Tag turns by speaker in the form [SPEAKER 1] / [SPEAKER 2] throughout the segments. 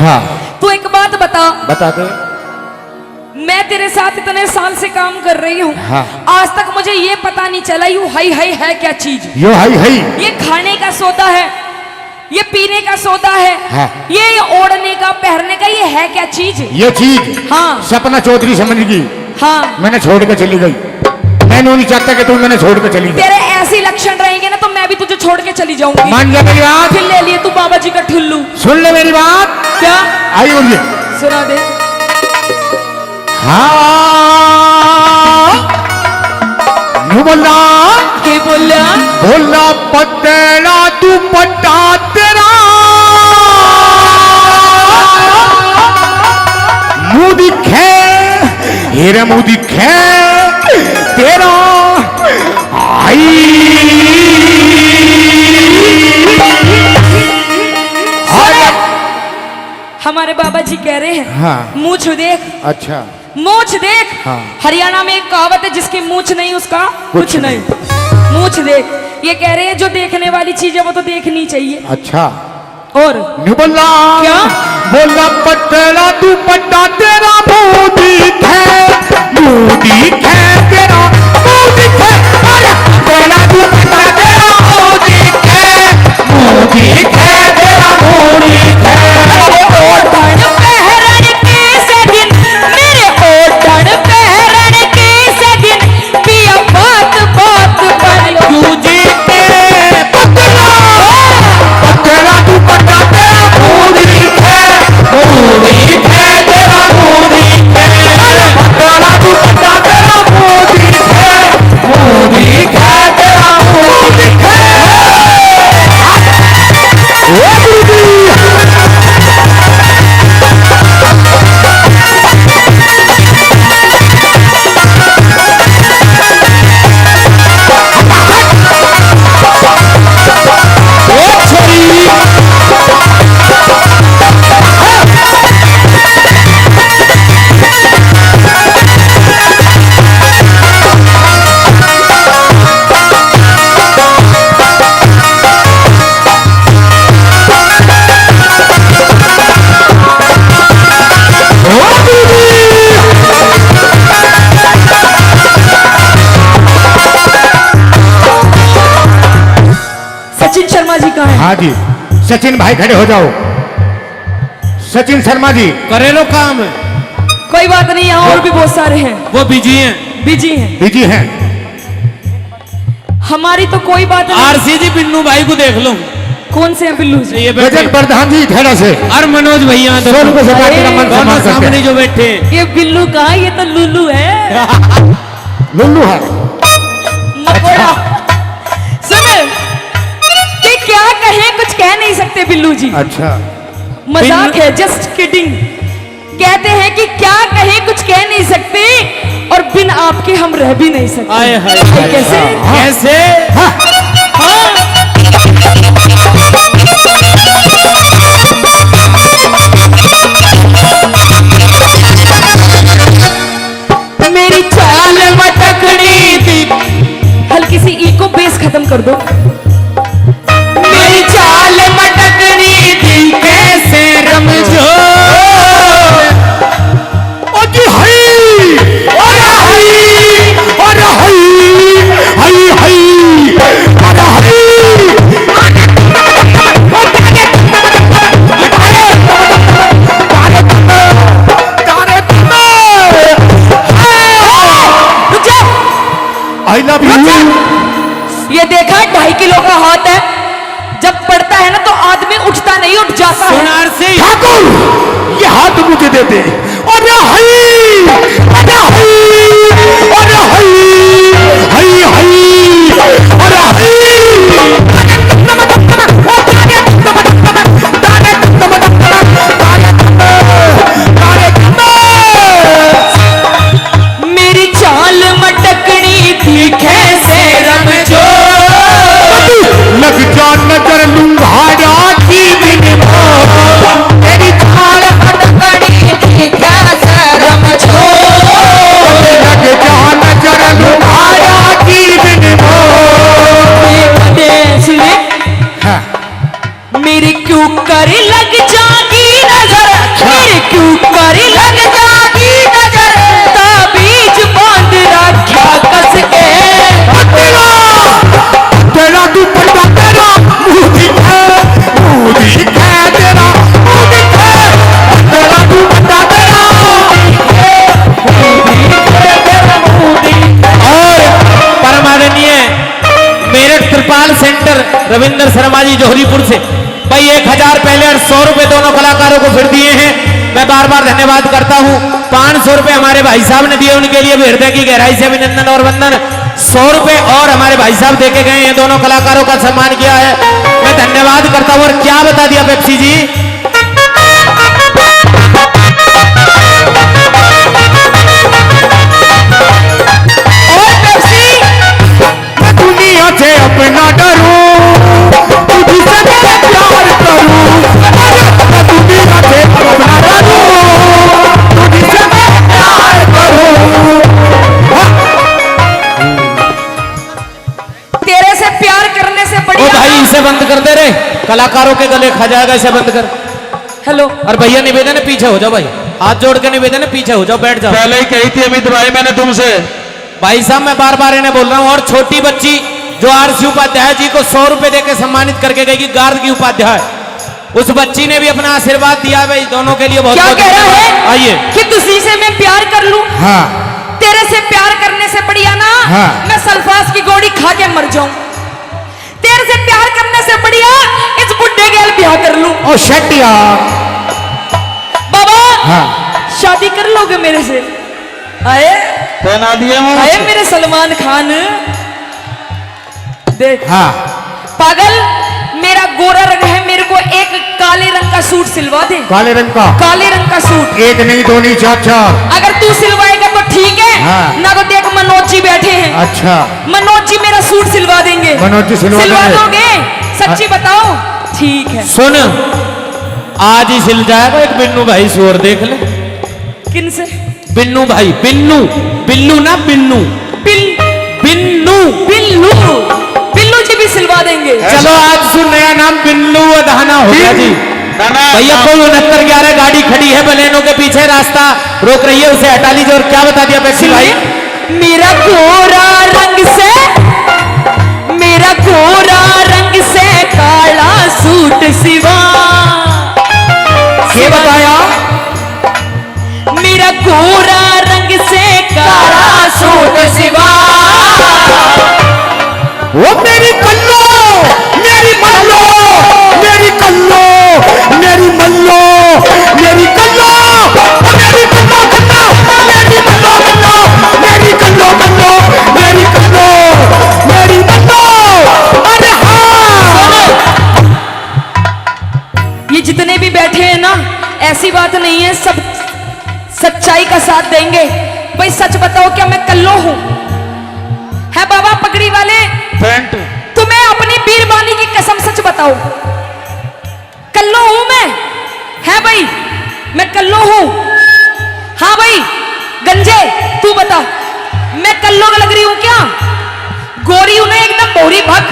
[SPEAKER 1] हाँ।
[SPEAKER 2] तू एक बात बता।
[SPEAKER 1] बता दे।
[SPEAKER 2] मैं तेरे साथ इतने साल से काम कर रही हूँ,
[SPEAKER 1] हाँ।
[SPEAKER 2] आज तक मुझे ये पता नहीं चला यू हाई हाई है क्या चीज।
[SPEAKER 1] यो हाई हाई
[SPEAKER 2] ये खाने का सौदा है, ये पीने का सौदा है,
[SPEAKER 1] हाँ।
[SPEAKER 2] ये ओढ़ने का पहनने का, ये है क्या चीज?
[SPEAKER 1] ये चीज
[SPEAKER 2] हाँ।
[SPEAKER 1] सपना चौधरी समझ गई।
[SPEAKER 2] हाँ।
[SPEAKER 1] मैंने छोड़ के चली गई। मैं नहीं चाहता कि तू मैंने छोड़ के चली गई।
[SPEAKER 2] तेरे ऐसे लक्षण रहेंगे ना तो मैं भी तुझे छोड़ के चली जाऊंगी।
[SPEAKER 1] मान जा मेरी बात।
[SPEAKER 2] फिर ले लिए तू बाबा जी का ठुल्लू।
[SPEAKER 1] सुन ले मेरी बात।
[SPEAKER 2] क्या?
[SPEAKER 1] आई बोलिए।
[SPEAKER 2] सुना दे।
[SPEAKER 1] हाँ बोला
[SPEAKER 2] के बोला
[SPEAKER 1] बोला पतेला तू पट्टा तेरा मुंह दिखे हीरे मुंह दिखे तेरा आई
[SPEAKER 2] हमारे बाबा जी कह रहे हैं
[SPEAKER 1] हाँ।
[SPEAKER 2] मूछ देख।
[SPEAKER 1] अच्छा।
[SPEAKER 2] मूछ देख।
[SPEAKER 1] हाँ।
[SPEAKER 2] हरियाणा में एक कहावत है जिसकी मूछ नहीं उसका कुछ नहीं। मूछ देख, ये कह रहे हैं जो देखने वाली चीज है वो तो देखनी चाहिए।
[SPEAKER 1] अच्छा।
[SPEAKER 2] और
[SPEAKER 1] बोला
[SPEAKER 2] क्या?
[SPEAKER 1] बोला पतेला तू पट्टा तेरा मुंह दिखे तेरा मुंह दिखे पतेला तू पट्टा तेरा मुंह दिखे तेरा मुंह दिखे।
[SPEAKER 2] ओढ़न पहरन के सगिन मेरे ओढ़न पहरन के सगिन पिया बात बात पर
[SPEAKER 1] तुझे पतेला तू पट्टा तेरा मुंह दिखे तेरा मुंह दिखे पतेला तू पट्टा तेरा मुंह दिखे तेरा मुंह दिखे।
[SPEAKER 2] सचिन शर्मा जी कहाँ है?
[SPEAKER 1] हाँ जी, सचिन भाई खड़े हो जाओ। सचिन शर्मा जी
[SPEAKER 3] करे लो काम है।
[SPEAKER 2] कोई बात नहीं, यहाँ और भी बहुत सारे हैं।
[SPEAKER 3] वो बिजी हैं।
[SPEAKER 2] बिजी हैं।
[SPEAKER 1] बिजी हैं।
[SPEAKER 2] हमारी तो कोई बात नहीं।
[SPEAKER 3] आरसी जी बिन्नू भाई को देख लो।
[SPEAKER 2] कौन से हैं बिल्लू जी?
[SPEAKER 3] ये बैठे
[SPEAKER 1] गजन प्रधान जी खेड़ा से
[SPEAKER 3] और मनोज भैया
[SPEAKER 1] सोनू को सपा के मन
[SPEAKER 3] दोनों
[SPEAKER 1] सम्मान करते
[SPEAKER 3] सामने
[SPEAKER 1] हैं।
[SPEAKER 3] जो बैठे
[SPEAKER 2] ये बिल्लू कहाँ? ये तो लुल्लू है।
[SPEAKER 1] लुल्लू है।
[SPEAKER 2] मकोड़ा। सुन, कि क्या कहे कुछ कह नहीं सकते बिल्लू जी।
[SPEAKER 1] अच्छा।
[SPEAKER 2] मजाक है, जस्ट किडिंग। कहते हैं कि क्या कहे कुछ कह नहीं सकते और बिन आपके हम रह भी नहीं सकते।
[SPEAKER 3] आए हाय
[SPEAKER 2] कैसे?
[SPEAKER 3] कैसे?
[SPEAKER 2] मेरी चाल मटकड़ी थी। हल्की सी ई को बेस खत्म कर दो।
[SPEAKER 3] मेरी चाल मटकनी थी कैसे रमझो
[SPEAKER 1] आई लव यू।
[SPEAKER 2] ये देखा 2.5 किलो का हाथ है, जब पड़ता है ना तो आदमी उठता नहीं, उठ जाता है।
[SPEAKER 3] सोनार से
[SPEAKER 1] ठाकुर ये हाथ मुझे दे दे। अरे हई अरे हई अरे हई हई हई अरे हई।
[SPEAKER 2] मेरी चाल मटकनी थी कैसे रमझो
[SPEAKER 1] लग जा नजर लूंघाड़ा की दिन तेरी चाल
[SPEAKER 2] मटकनी थी कैसे रमझो।
[SPEAKER 3] रविंद्र शर्मा जी जोहरीपुर से भाई 1000 पहले और 100 रुपए दोनों कलाकारों को फिर दिए हैं। मैं बार बार धन्यवाद करता हूं। 500 रुपए हमारे भाई साहब ने दिए, उनके लिए भी हृदय की गहराई से अभिनंदन और वंदन। 100 रुपए और हमारे भाई साहब देके गए हैं, दोनों कलाकारों का सम्मान किया है, मैं धन्यवाद करता हूं। और क्या बता दिया पेप्सी जी,
[SPEAKER 1] दुनिया से अपना डरूं, तुझसे मैं प्यार करूं, दुनिया से अपना डरूं, तुझसे मैं प्यार करूं।
[SPEAKER 2] तेरे से प्यार करने से
[SPEAKER 3] ओ
[SPEAKER 2] बढ़िया।
[SPEAKER 3] भाई इसे बंद कर दे रे, कलाकारों के गले खा जाएगा, इसे बंद कर।
[SPEAKER 2] हेलो,
[SPEAKER 3] और भैया निवेदन है पीछे हो जाओ, भाई हाथ जोड़ के निवेदन है पीछे हो जाओ, बैठ जाओ।
[SPEAKER 1] पहले ही कही थी अमित भाई मैंने तुमसे।
[SPEAKER 3] भाई साहब मैं बार बार इन्हें बोल रहा हूं। और छोटी बच्ची जो आरसी उपाध्याय जी को 100 रुपए देकर सम्मानित करके गई, गार्ग की उपाध्याय, उस बच्ची ने भी अपना आशीर्वाद दिया भाई, दोनों के लिए बहुत
[SPEAKER 2] क्या
[SPEAKER 3] बहुत
[SPEAKER 2] कह रहा
[SPEAKER 3] धन्यवाद।
[SPEAKER 2] है
[SPEAKER 3] आइए,
[SPEAKER 2] कि तुझी से मैं प्यार कर लूं?
[SPEAKER 1] हाँ
[SPEAKER 2] तेरे से प्यार करने से बढ़िया ना
[SPEAKER 1] हाँ।
[SPEAKER 2] मैं सल्फास की गोली खा के मर जाऊं। तेरे से प्यार करने से बढ़िया इस बुड्ढे के ब्याह कर लूं।
[SPEAKER 1] ओ शट यार।
[SPEAKER 2] बाबा
[SPEAKER 1] हाँ
[SPEAKER 2] शादी कर लोगे मेरे से? आए
[SPEAKER 1] पहना दिया
[SPEAKER 2] आए मेरे सलमान खान। देख
[SPEAKER 1] हाँ
[SPEAKER 2] पागल, मेरा गोरा रंग है, मेरे को एक काले रंग का सूट सिलवा दे।
[SPEAKER 1] काले रंग का?
[SPEAKER 2] काले रंग का सूट।
[SPEAKER 1] एक नहीं दो नहीं चार चार।
[SPEAKER 2] अगर तू सिलवाएगा तो ठीक है।
[SPEAKER 1] हाँ।
[SPEAKER 2] ना तो देख मनोज जी बैठे हैं।
[SPEAKER 1] अच्छा
[SPEAKER 2] मनोज जी मेरा सूट सिलवा देंगे।
[SPEAKER 1] मनोज जी सिलवा देंगे।
[SPEAKER 2] दोगे? सच्ची बताओ? ठीक है।
[SPEAKER 3] सुन आज ही सिल जाएगा। एक बिन्नू भाई से और देख ले।
[SPEAKER 2] किन से?
[SPEAKER 3] बिन्नू भाई, बिन्नू, बिल्लू ना बिन्नू, बिन्नू
[SPEAKER 2] बिल्लू बिल्लू जी भी सिलवा देंगे।
[SPEAKER 3] चलो आज सुन, नया नाम बिल्लू अधाना हो गया जी। भैया कोई 6911 गाड़ी खड़ी है बलेनो के पीछे, रास्ता रोक रही है, उसे हटा लीजिए। और क्या बता दिया पेप्सी भाई?
[SPEAKER 2] मेरा गोरा रंग से, मेरा गोरा रंग से काला सूट सिवा।
[SPEAKER 1] ये बताया
[SPEAKER 2] मेरा गोरा रंग से काला सूट सिवा।
[SPEAKER 1] वो मेरी कल्लो, मेरी मल्लो, मेरी कल्लो, मेरी मल्लो, मेरी कल्लो, मेरी कल्लो कल्लो, मेरी मल्लो कल्लो, मेरी कल्लो कल्लो, मेरी कल्लो, मेरी मल्लो। अरे हाँ,
[SPEAKER 2] ये जितने भी बैठे हैं ना, ऐसी बात नहीं है, सब सच्चाई का साथ देंगे। भाई सच बताओ, क्या मैं कल्लो हूं? है बाबा पगड़ी वाले?
[SPEAKER 1] पैंट
[SPEAKER 2] तुम्हें अपनी बीरबानी की कसम सच बताओ, कल्लो हूं मैं? है भाई मैं कल्लो हूं? हाँ भाई गंजे तू बता, मैं कल्लो लग रही हूं क्या? गोरी हूं ना एकदम, भूरी भग,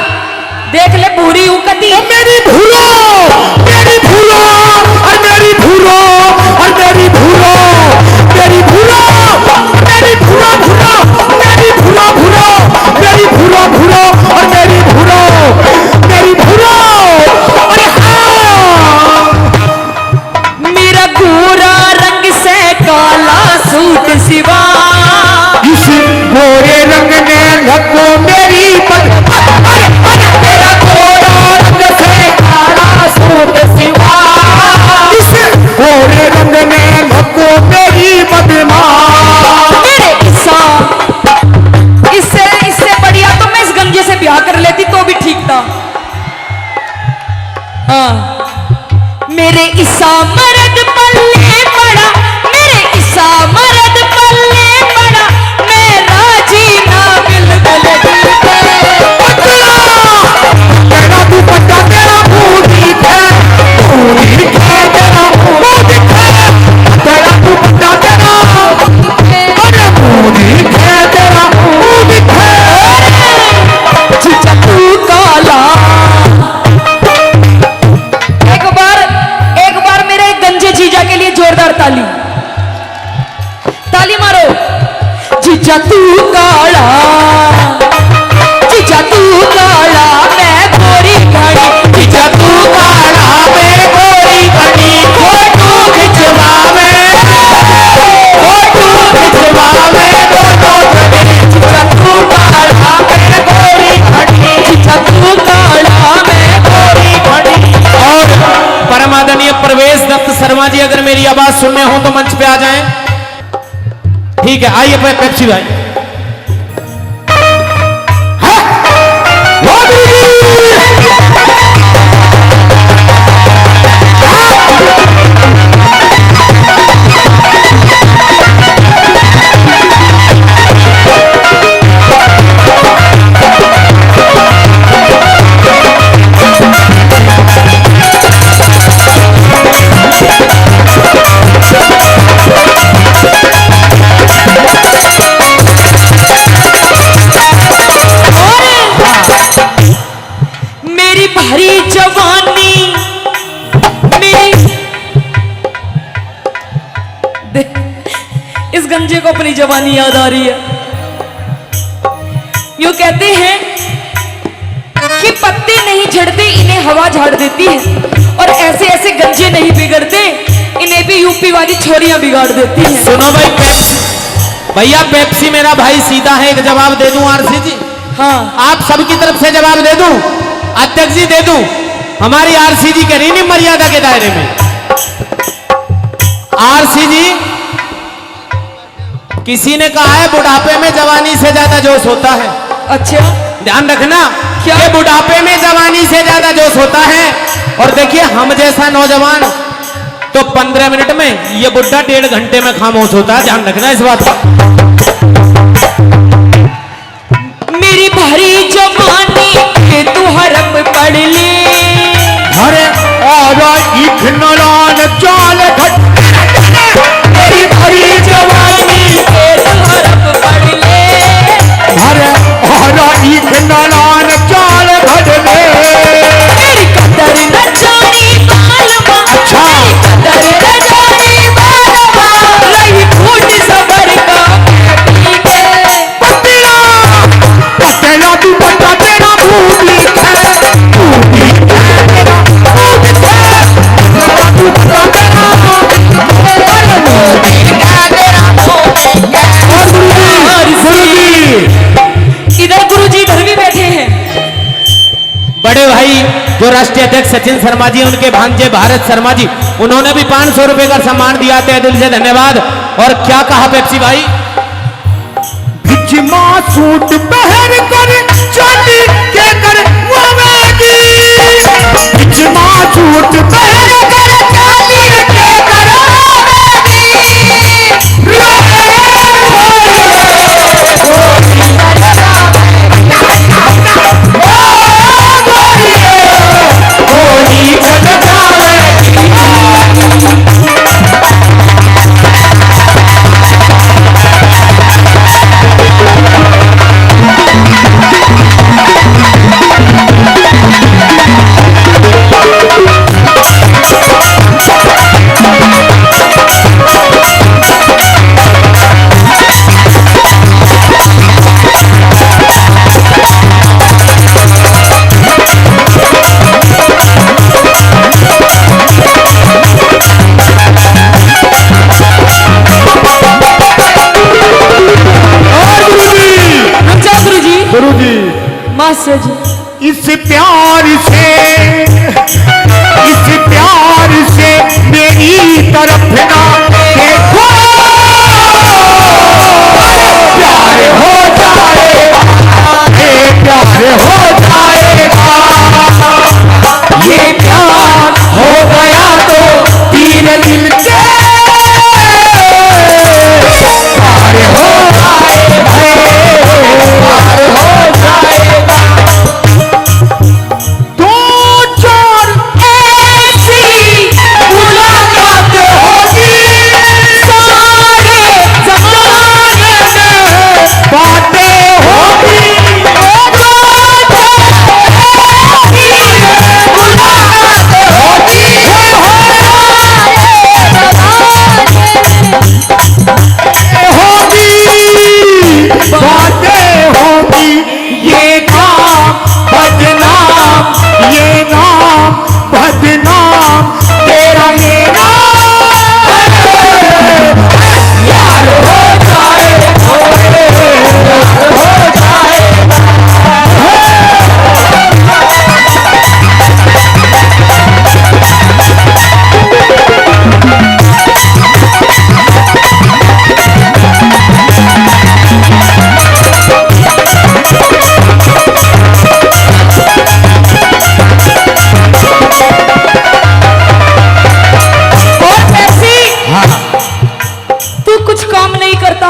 [SPEAKER 2] देख ले भूरी हूं कती।
[SPEAKER 1] मेरी भूलो, मेरी भूलो, और मेरी भूलो, और मेरी भूलो, मेरी भूलो, मेरी भूलो भूलो, मेरी भूलो भूलो, मेरी भूलो भूलो, और मेरी भूलो, मेरी भूलो। अरे हाँ,
[SPEAKER 2] मेरा गोरा रंग से काला सूट सिवा।
[SPEAKER 1] इस गोरे रंग ने लगो मेरी पग, मेरा गोरा रंग से काला सूट सिवा। इस गोरे रंग ने लगो मेरी बदमा।
[SPEAKER 2] मेरे इससे बढ़िया तो मैं इस गंजे से ब्याह कर लेती तो भी ठीक था। हाँ मेरे ईसा मर्द पल्ले पड़ा, मेरे ईसा मर्द पल्ले पड़ा, मैं राजी ना बिल्कुल
[SPEAKER 1] तेरा दुपट्टा तेरा बूढ़ी है, बूढ़ी है तेरा बूढ़ी है, तेरा दुपट्टा तेरा, अरे बूढ़ी है तेरा बूढ़ी है।
[SPEAKER 2] चिचा तू काला। एक बार मेरे गंजे जीजा के लिए जोरदार ताली, ताली मारो। जीजा तू काला, जीजा तू काला, मैं गोरी घड़ी, जीजा तू काला, मैं गोरी घड़ी, फोटो खिंचवावे, फोटो खिंचवावे, फोटो खिंचवावे, जीजा तू काला, मैं गोरी घड़ी, जीजा तू काला,
[SPEAKER 3] आइए पेप्सी भाई।
[SPEAKER 2] मेरी भरी जवानी इस गंजे को अपनी जवानी याद आ रही है। यूं कहते हैं कि पत्ते नहीं झड़ते, इन्हें हवा झाड़ देती है, और ऐसे ऐसे गंजे नहीं बिगड़ते, इन्हें भी यूपी वाली छोरियां बिगाड़ देती हैं।
[SPEAKER 3] सुनो भाई, भैया पेप्सी मेरा भाई सीधा है, एक जवाब दे दूं आरसी जी?
[SPEAKER 2] हाँ,
[SPEAKER 3] आप सबकी तरफ से जवाब दे दूं? अध्यक्ष जी दे दूं? हमारी आरसी जी कह रही नहीं मर्यादा के दायरे में। आरसी जी, किसी ने कहा है बुढ़ापे में जवानी से ज्यादा जोश होता है।
[SPEAKER 2] अच्छा,
[SPEAKER 3] ध्यान रखना,
[SPEAKER 2] क्या?
[SPEAKER 3] ये बुढ़ापे में जवानी से ज्यादा जोश होता है। और देखिए हम जैसा नौजवान तो 15 मिनट में, ये बुढ़ा 1.5 घंटे में खामोश होता है। ध्यान रखना इस बात का।
[SPEAKER 2] मेरी भरी जवानी के तू हरप पड़ ले,
[SPEAKER 1] अरे और इखनलान चाल घट,
[SPEAKER 2] मेरी भरी जवानी के तू हरप पड़ ले,
[SPEAKER 1] अरे और इखनलान चाल घट ले।
[SPEAKER 2] मेरी कदर न जानी मालवा,
[SPEAKER 1] अच्छा।
[SPEAKER 2] मेरी कदर न जानी मालवा, रही फूट सबर का मैं पी के।
[SPEAKER 1] पतेला पतेला तू बता तेरा भूमि है, भूमि है तेरा, भूमि है तेरा, तू बता तेरा
[SPEAKER 2] इधर गुरुजी इधर भी बैठे हैं।
[SPEAKER 3] बड़े भाई जो राष्ट्रीय अध्यक्ष सचिन शर्मा जी, उनके भांजे भारत शर्मा जी, उन्होंने भी 500 रुपए का सम्मान दिया, तहे दिल से धन्यवाद। और क्या कहा पेप्सी भाई?
[SPEAKER 1] बिचमा सूट पहन कर चांदी के कर वावेगी, बिचमा सूट पहन कर चांदी के कर
[SPEAKER 2] मास्टर जी,
[SPEAKER 1] इस प्यार से मेरी तरफ ना देखो, प्यार हो जाएगा, प्यार हो जाएगा, ये प्यार हो गया तो तीन दिल के प्यार हो जाएगा, प्यार हो जाएगा। दो चार ऐसी मुलाकात होगी,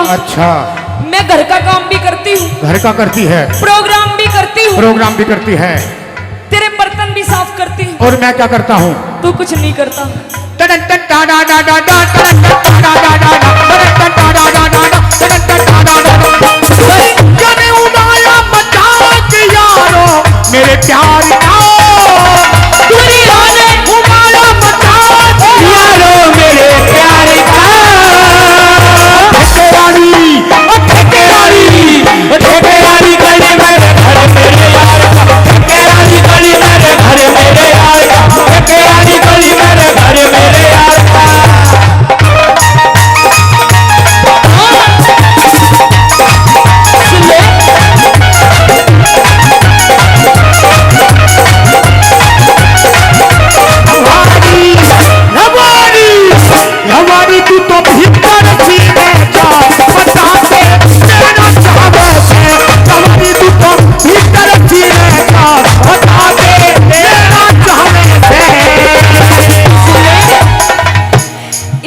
[SPEAKER 1] अच्छा,
[SPEAKER 2] मैं घर का काम भी करती हूँ,
[SPEAKER 1] घर का करती है,
[SPEAKER 2] प्रोग्राम भी करती हूँ,
[SPEAKER 1] प्रोग्राम भी करती है,
[SPEAKER 2] तेरे बर्तन भी साफ करती हूँ।
[SPEAKER 1] और मैं क्या करता हूँ?
[SPEAKER 2] तू कुछ नहीं करता।
[SPEAKER 1] जाने उड़ाया मजाक यारो मेरे प्यार का, दुनिया ने उड़ाया मजाक यारो मेरे प्यार का। ठेकेदारी ठेकेदारी ठेकेदारी गली मेरे घर मेरे यार का, ठेकेदारी गली मेरे घर मेरे यार का, ठेकेदारी गली मेरे घर मेरे यार का। हमारी तू तो भीतर सीने जा बता दे तेरा चाहवे से, हमारी तू तो भीतर सीने जा बता दे तेरा चाहवे से।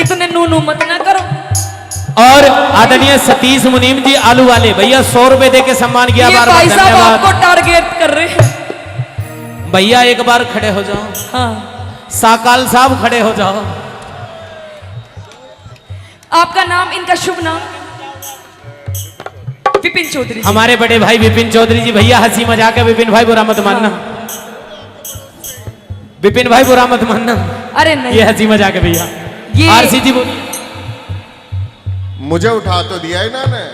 [SPEAKER 2] इतने नूनू मत ना करो।
[SPEAKER 3] और आदरणीय सतीश मुनीम जी आलू वाले भैया 100 रुपए दे के सम्मान किया।
[SPEAKER 2] ये
[SPEAKER 3] बार
[SPEAKER 2] भाई
[SPEAKER 3] बार
[SPEAKER 2] साहब
[SPEAKER 3] धन्यवाद
[SPEAKER 2] आपको टारगेट कर रहे हैं।
[SPEAKER 3] भैया, एक बार खड़े हो जाओ।
[SPEAKER 2] हाँ,
[SPEAKER 3] साकाल साहब खड़े हो जाओ।
[SPEAKER 2] आपका नाम, इनका शुभ नाम? विपिन चौधरी।
[SPEAKER 3] हमारे बड़े भाई विपिन चौधरी जी। भैया हंसी मजाक है, विपिन भाई बुरा मत मानना। विपिन भाई बुरा मत मानना,
[SPEAKER 2] अरे नहीं,
[SPEAKER 3] ये हंसी मजाक है भैया।
[SPEAKER 2] ये
[SPEAKER 3] आरसी जी बोलिए।
[SPEAKER 4] मुझे उठा तो दिया इन्होंने,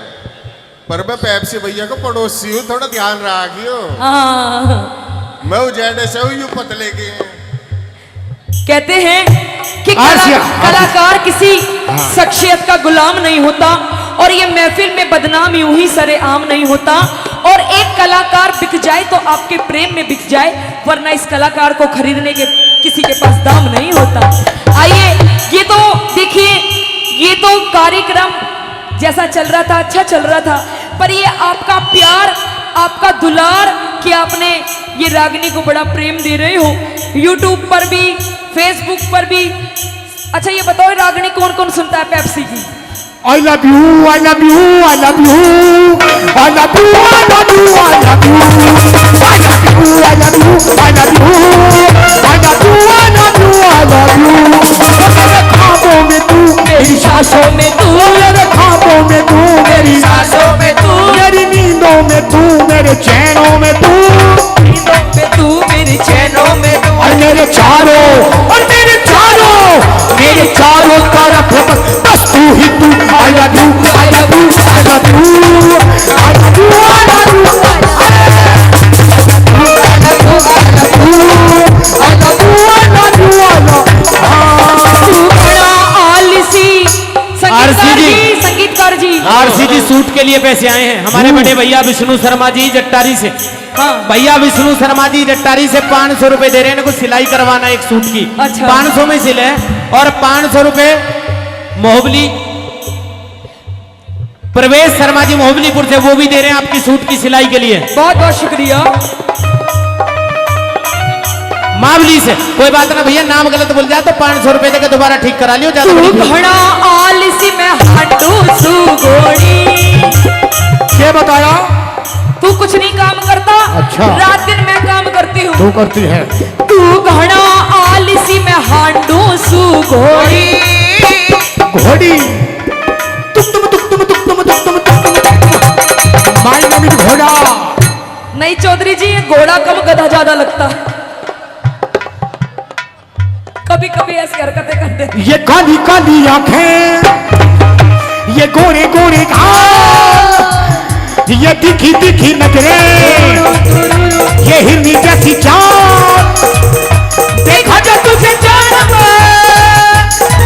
[SPEAKER 4] पर मैं पेप्सी भैया को पड़ोसी हूँ, थोड़ा ध्यान रखियो।
[SPEAKER 2] हाँ,
[SPEAKER 4] मैं उजेड़े से हूँ, यूं पतले के हैं।
[SPEAKER 2] कहते हैं कि
[SPEAKER 1] आसिया,
[SPEAKER 2] कलाकार किसी शख्सियत का गुलाम नहीं होता, और ये महफिल में बदनाम यूं ही सरेआम नहीं होता। और एक कलाकार बिक जाए तो आपके प्रेम में बिक जाए, वरना इस कलाकार को खरीदने के किसी के पास दाम नहीं होता। आइए, ये तो देखिए, ये तो कार्यक्रम जैसा चल रहा था, अच्छा चल रहा था, पर ये आपका प्यार, आपका दुलार कि आपने ये रागिनी को बड़ा प्रेम दे रहे हो, यूट्यूब पर भी, फेसबुक पर भी। अच्छा ये बताओ, रागिनी कौन कौन सुनता है पेप्सी की?
[SPEAKER 1] I love you, I love you, I love you, I love you, I love you, I love you, I love you, I love you, I love you, I love you, I love you, I love you। मेरे ख्वाबों में तू, मेरी सांसों में तू, मेरे ख्वाबों में तू, मेरी सांसों में तू, मेरी नींदों में तू, मेरे चैनों में तू,
[SPEAKER 2] नींदों में तू, मेरी चैनों में तू,
[SPEAKER 1] और मेरे चारों तरफ बस तू ही तू। I love you, I love you, I love you, I love you, I love you, I love you,
[SPEAKER 2] तू बड़ा आलसी। संगीतकार जी
[SPEAKER 3] आरसी जी सूट के लिए पैसे आए हैं हमारे बड़े भैया विष्णु शर्मा जी जट्टारी से।
[SPEAKER 2] हाँ,
[SPEAKER 3] भैया विष्णु शर्मा जी जट्टारी से 500 रुपए दे रहे हैं, इनको सिलाई करवाना एक सूट की।
[SPEAKER 2] अच्छा।
[SPEAKER 3] 500 में सिले, और 500 रुपए मोहबली प्रवेश शर्मा जी मोहबलीपुर से, वो भी दे रहे हैं आपकी सूट की सिलाई के लिए।
[SPEAKER 2] बहुत बहुत शुक्रिया।
[SPEAKER 3] मावली से कोई बात ना भैया, नाम गलत बोल जाए तो 500 रुपए देकर दोबारा ठीक करा लियो। ज्यादा बड़ी
[SPEAKER 2] तू घड़ा आलसी मैं हड्डू सुगोड़ी।
[SPEAKER 1] क्या बताया?
[SPEAKER 2] तू कुछ नहीं काम करता।
[SPEAKER 1] अच्छा।
[SPEAKER 2] रात दिन मैं काम करती हूँ।
[SPEAKER 1] तू करती है।
[SPEAKER 2] तू घड़ा आलसी मैं हांडू सुगोड़ी।
[SPEAKER 1] घोड़ी माय नेम इज घोड़ा।
[SPEAKER 2] नहीं चौधरी जी, ये घोड़ा कम गधा ज्यादा लगता। कभी कभी ऐसी हरकतें करते।
[SPEAKER 1] ये काली काली आंखें, ये गोरे गोरे घाव, ये तीखी तीखी नजरें, ये हिरनी जैसी चाल, देखा जो तुझे जान में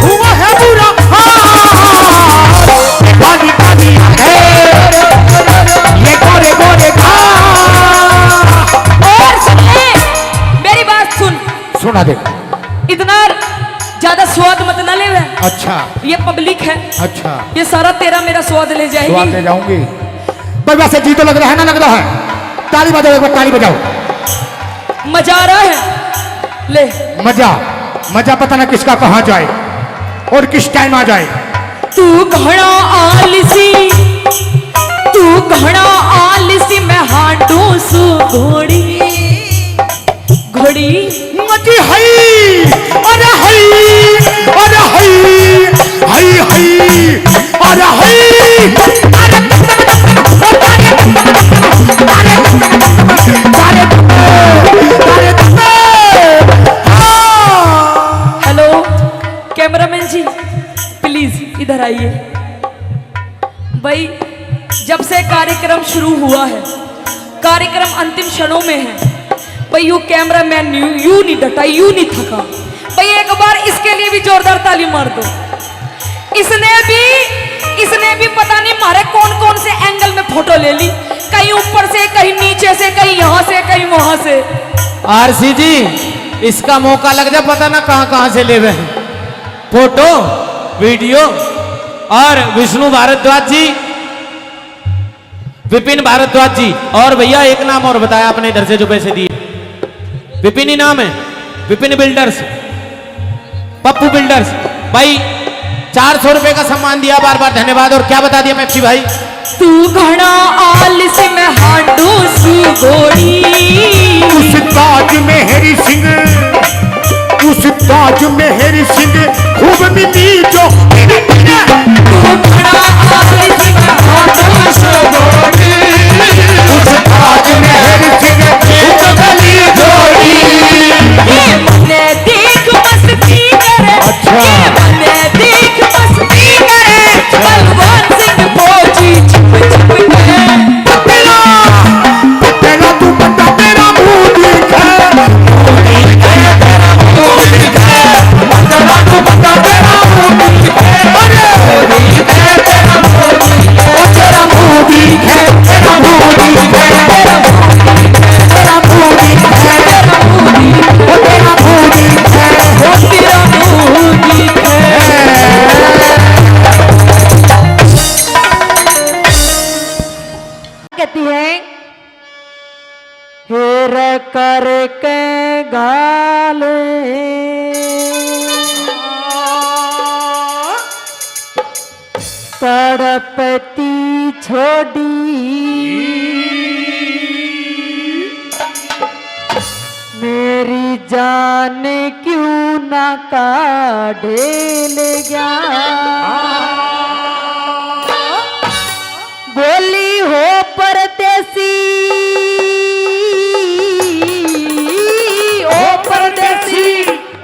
[SPEAKER 1] हुआ है बुरा हाल। ये काली काली आंखें, ये गोरे गोरे घाव।
[SPEAKER 2] और सुन ले, मेरी बात सुन।
[SPEAKER 1] सुना दे।
[SPEAKER 2] इतना ज्यादा स्वाद मत ना ले।
[SPEAKER 1] अच्छा
[SPEAKER 2] ये पब्लिक है,
[SPEAKER 1] अच्छा,
[SPEAKER 2] ये सारा तेरा मेरा स्वाद ले
[SPEAKER 1] स्वाद
[SPEAKER 2] जाएगी।
[SPEAKER 1] ले जाऊंगी। भाई वैसे जी तो लग रहा है ना, लग रहा है। ताली बजाओ, एक बार ताली बजाओ।
[SPEAKER 2] मजा आ रहा है। ले
[SPEAKER 1] मजा, मजा पता ना किसका कहाँ जाए और किस टाइम आ जाए।
[SPEAKER 2] तू घड़ा आलसी, तू घड़ा आलसी, मैं हांडू सु घोड़ी घोड़ी।
[SPEAKER 1] मजी हई अरे हई अरे हई हई हई अरे हई
[SPEAKER 2] हेलो कैमरामैन जी, प्लीज इधर आइए। भाई जब से कार्यक्रम शुरू हुआ है, कार्यक्रम अंतिम क्षणों में है भाई, यू कैमरामैन यू नहीं डटा, यू नहीं थका भाई। एक बार इसके लिए भी जोरदार ताली मार दो। इसने भी पता नहीं मारे कौन कौन से एंगल में फोटो ले ली, कहीं ऊपर से, कहीं नीचे से, कहीं यहाँ से, कहीं वहां से।
[SPEAKER 3] आरसी जी, इसका मौका लग जा, पता ना कहां कहां से ले हुए हैं फोटो वीडियो। और विष्णु भारद्वाज जी, विपिन भारद्वाज जी, और भैया एक नाम और बताया आपने इधर से जो पैसे दिए, विपिन ही नाम है, विपिन बिल्डर्स, पप्पू बिल्डर्स भाई, 400 रुपए का सम्मान दिया, बार बार धन्यवाद। और क्या बता दिया मैप्सी भाई?
[SPEAKER 2] तू घड़ा आलसी, मैं हांडू सु घोड़ी।
[SPEAKER 1] उस ताज में हेरी सिंह, उस ताज में हेरी सिंह खूब मिली जो।
[SPEAKER 2] तू घड़ा आलसी, मैं हांडू सु घोड़ी।
[SPEAKER 1] उस ताज में हेरी सिंह खूब मिली जोड़ी।
[SPEAKER 2] ये मने देख मस्ती करे, ये मने देख मस्ती करे, बलवान सिंह फौजी छिप छिप के।
[SPEAKER 1] तेरा तू बंदा तेरा मुंह दिखे, तेरा मुंह दिखे, तेरा तू बंदा तेरा मुंह दिखे, अरे तेरा मुंह दिखे, तेरा मुंह दिखे, तेरा मुंह दिखे, तेरा मुंह दिखे, तेरा मुंह दिखे, तेरा मुंह दिखे, तेरा मुंह दिखे।
[SPEAKER 2] कहती है हेर करके गाले तड़पती छोड़ी, मेरी जान क्यों ना काढ़े ले गया। बोली हो परदेसी, ओ परदेसी,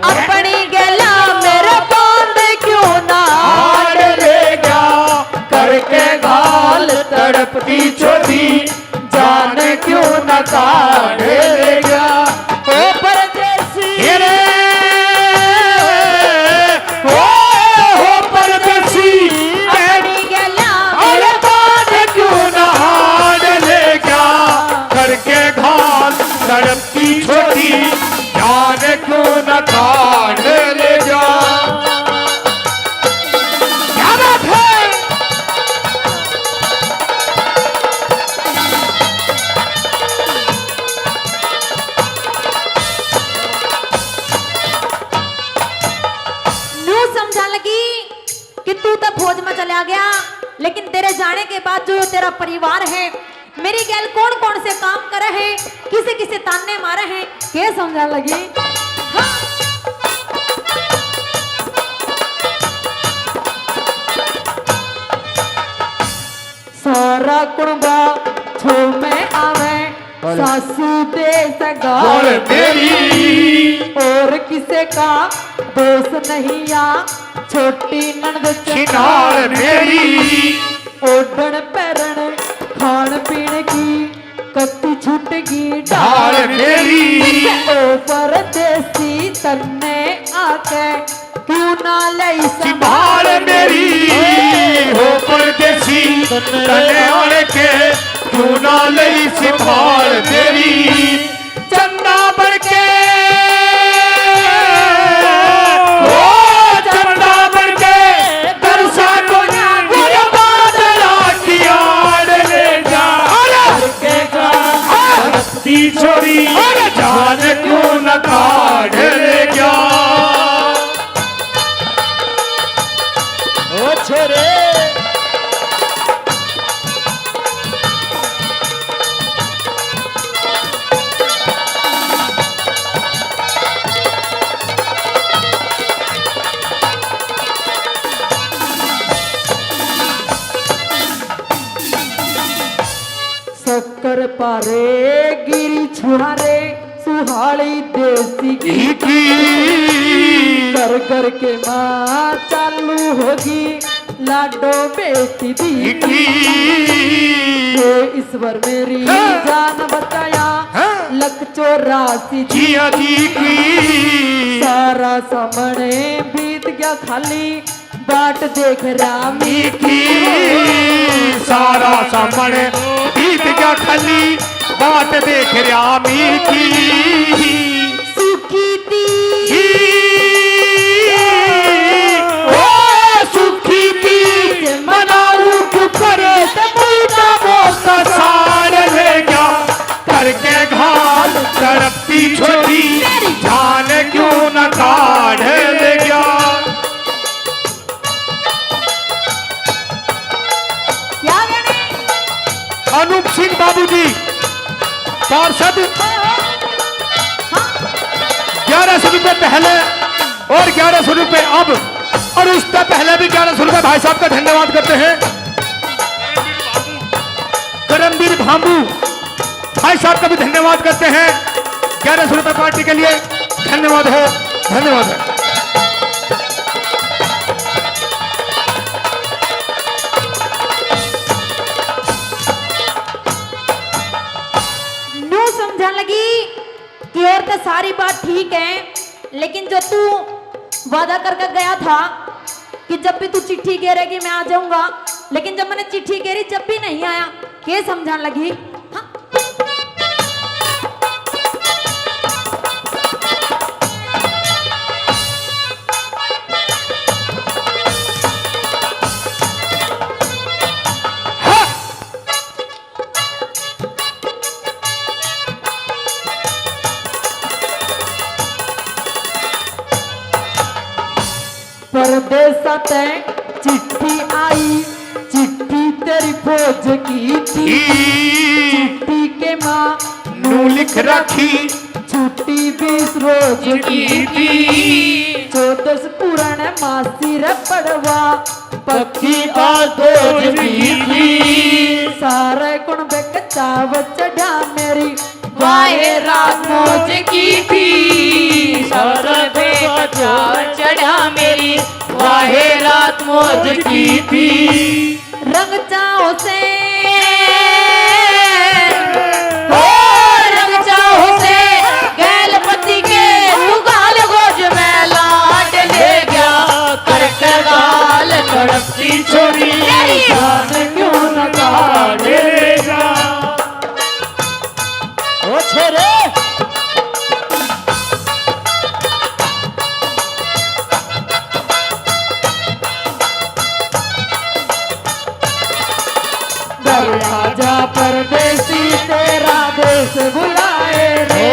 [SPEAKER 2] अपनी गला मेरा बांध क्यों ना
[SPEAKER 1] ले गया करके घाल तड़पती छोड़ी, जान क्यों न काढ़ ले गया।
[SPEAKER 2] ओ परदेसी,
[SPEAKER 1] हो परदेसी,
[SPEAKER 2] अपनी गला
[SPEAKER 1] अरे बांध क्यों न हार ले गया करके घाल तड़पती छोड़ी, जान क्यों न काढ़ ले गया। क्या बात है?
[SPEAKER 5] न्यू समझा लगी कि तू तो फौज में चला गया, लेकिन तेरे जाने के बाद जो तेरा परिवार है, मेरी गैल कौन कौन से काम करे है, किसे किसे ताने मारे हैं, क्या समझा लगी। हाँ।
[SPEAKER 2] सारा कुणबा छो में आवे, सासू दे सगा
[SPEAKER 1] और मेरी
[SPEAKER 2] और किसे का दोष नहीं या, छोटी ननद
[SPEAKER 1] चिनार मेरी,
[SPEAKER 2] ओढ़न पैरण खान पीन की कत्ती छुटगी
[SPEAKER 1] ढाल मेरी,
[SPEAKER 2] ओ परदेसी तन्ने आके क्यों ना लई
[SPEAKER 1] संभाल मेरी, हो परदेसी तने आने के क्यों ना लई संभाल मेरी। चंदा बढ़के, ओ चंदा बढ़के दरसा को बादला की आड़ ले जा करके ती छोड़ी, जान क्यों न काढ़ ले गया। ओ छोरे
[SPEAKER 6] शक्कर पारे गिरी छुहारे सुहाड़ी देसी घी
[SPEAKER 1] की
[SPEAKER 6] कर कर के माँ चालू होगी लाडो बेटी दी
[SPEAKER 1] की
[SPEAKER 6] हे ईश्वर मेरी जान बचाया लख 84
[SPEAKER 1] जिया जी की
[SPEAKER 6] सारा सामने बीत गया खाली बाट देख रामी
[SPEAKER 1] की सारा सामने बीत गया खाली बात देख रामी की
[SPEAKER 6] सुखी थी
[SPEAKER 1] ओ सुखी की मनाऊ करे तबूता मोसा सार ले गया करके घाल तड़पती छोटी जान क्यों न काढ़ ले गया।
[SPEAKER 5] क्या गाने?
[SPEAKER 1] अनूप सिंह बाबूजी पार्षद 1100 रुपए पहले और 1100 रुपए अब और उससे पहले भी 1100 रुपए भाई साहब का धन्यवाद करते हैं। करमवीर भांबू भाई साहब का भी धन्यवाद करते हैं 1100 रुपए पार्टी के लिए धन्यवाद है धन्यवाद है।
[SPEAKER 5] न्यू समझा लगी कि और तो सारी बात ठीक है लेकिन जो तू वादा करके गया था कि जब भी तू चिट्ठी घेरेगी मैं आ जाऊंगा, लेकिन जब मैंने चिट्ठी घेरी जब भी नहीं आया, क्या समझाने लगी? हाँ?
[SPEAKER 6] परदेसा तय चिट्ठी आई चिट्ठी तेरी फौज की थी चिट्ठी के माँ
[SPEAKER 1] नू लिख रखी
[SPEAKER 6] छुट्टी 20 रोज की थी 14 पुराने मासी रे पड़वा पक्षी बादोज की थी सारे गुण बेक चाव चढ़ा मेरी वाहे रात मौज की थी सारे बेक चाव चढ़ा मेरी वाहे रात मौज की थी
[SPEAKER 5] रंग चाहो से
[SPEAKER 6] रंग चाहो से गैलपति के उगाल गोज में लाड ले गया करके गाल तड़पती छोरी जान क्यों न काढ़ ले जा ओ छेरे राजा परदेसी तेरा देश बुलाए रे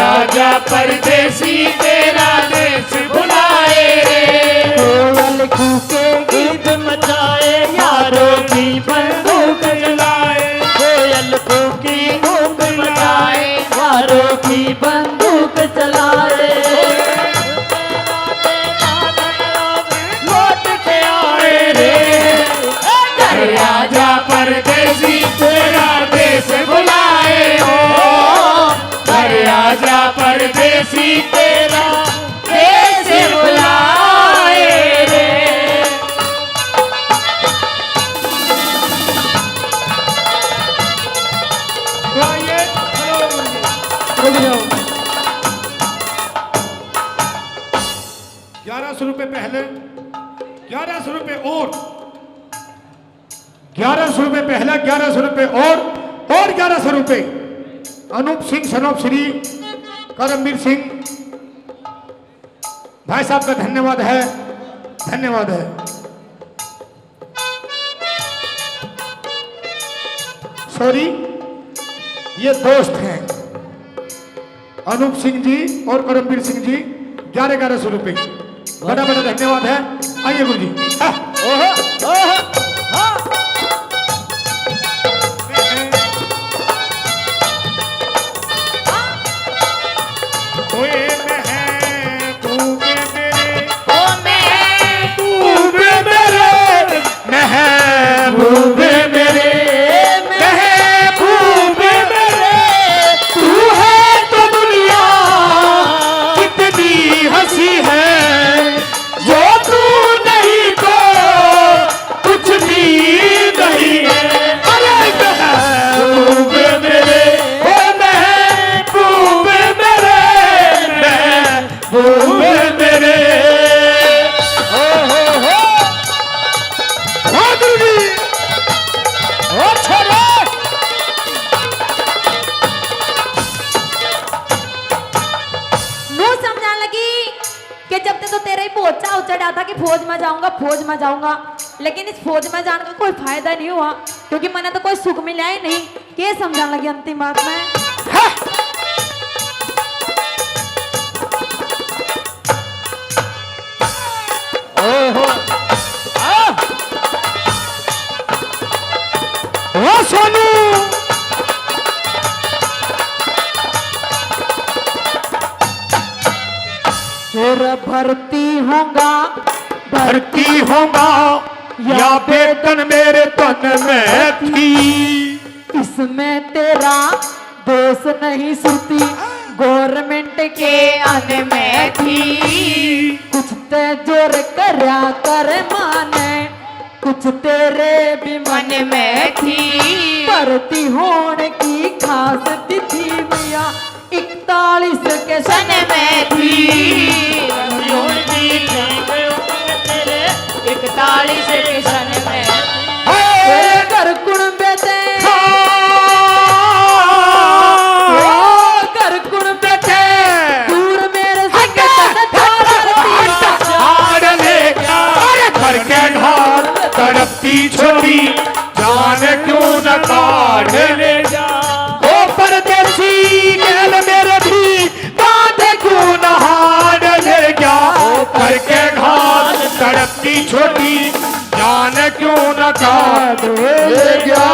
[SPEAKER 1] आजा परदेसी तेरा देश बुलाए रे
[SPEAKER 6] कोयल कूके गीत मचाए यारों की बंदूक
[SPEAKER 1] जलाए
[SPEAKER 6] कोयल कूकी धूप मचाए यारों की बंदूक चलाए
[SPEAKER 1] लौट के आए रे आजा परदेसी तेरा देश बुलाए हो आजा परदेसी तेरा देश बुलाए रे ₹1100 पहले 1100 रुपए और 1100 रुपए पहले 1100 रुपए और 1100 रुपए अनूप सिंह सनोप श्री करमवीर सिंह भाई साहब का धन्यवाद है धन्यवाद है। सॉरी ये दोस्त हैं अनूप सिंह जी और करमवीर सिंह जी 1100 रुपए बड़ा बड़ा धन्यवाद है। आइए गुरु जी महबूबे मेरे
[SPEAKER 5] कि फौज में जाऊंगा, फौज में जाऊंगा, लेकिन इस फौज में जाने का कोई फायदा नहीं हुआ, क्योंकि मैंने तो कोई सुख मिला ही नहीं। क्या समझाने लगी अंतिम बात में?
[SPEAKER 1] ओहो ओ सोनू
[SPEAKER 6] फिर भर्ती होगा,
[SPEAKER 1] भर्ती होगा या वेतन मेरे तन में थी।
[SPEAKER 6] इसमें तेरा दोष नहीं सुती, गवर्नमेंट के आने में थी। कुछ ते जोर करया कर माने, कुछ तेरे भी मन में थी। भर्ती होने की खास तिथि मिया 41 के सन में थी। 41 के सन में तेरे घर कुणबे ते घर कुणबे ते दूर मेरे संग
[SPEAKER 1] हार लेगा घर के ढाल तड़पती छोरी जान क्यों न काढ़ ले जा। ओ परदेसी गैल मेरे भी कांधे क्यों न हार ले गया। घर के ढाल तड़पती छोटी जान क्यों न काढ़ ले गया।